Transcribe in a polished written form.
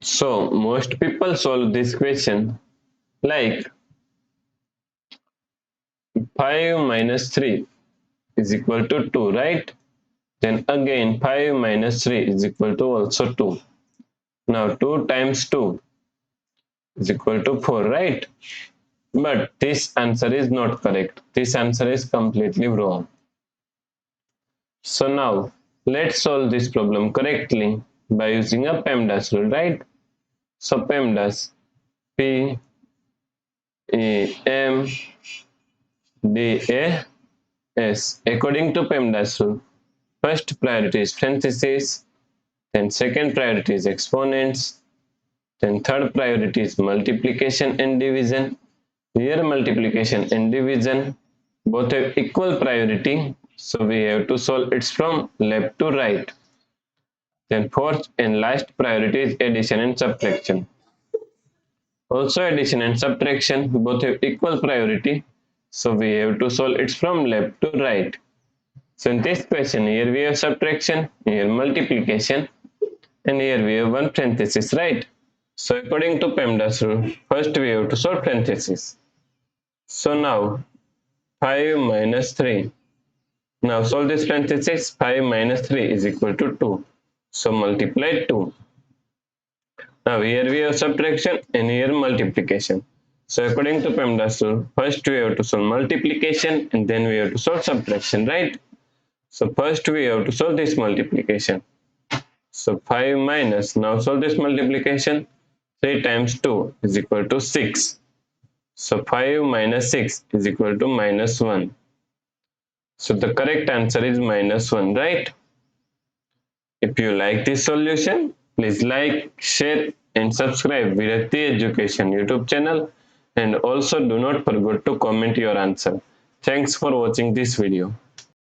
So most people solve this question like 5 minus 3 is equal to 2, right? Then again 5 minus 3 is equal to also 2. Now 2 times 2 is equal to 4, right? But this answer is not correct. This answer is completely wrong. So now let's solve this problem correctly by using a PEMDAS rule, right? So PEMDAS, P E M D A S. According to PEMDAS rule, first priority is parentheses, then second priority is exponents, then third priority is multiplication and division. Here multiplication and division both have equal priority, so we have to solve it from left to right. Then fourth and last priority is addition and subtraction. Also addition and subtraction both have equal priority, so we have to solve it from left to right. So in this question, here we have subtraction, here multiplication, and here we have one parenthesis, right? So according to PEMDAS rule, first we have to solve parenthesis. So now 5 minus 3. Now solve this parenthesis. 5 minus 3 is equal to 2. So multiply 2. Now here we have subtraction and here multiplication. So according to PEMDAS rule, first we have to solve multiplication and then we have to solve subtraction, right? So first we have to solve this multiplication. So 5 minus, now solve this multiplication. 3 times 2 is equal to 6. So 5 minus 6 is equal to minus 1. So the correct answer is minus 1, right? If you like this solution, please like, share and subscribe Virati Education YouTube channel, and also do not forget to comment your answer. Thanks for watching this video.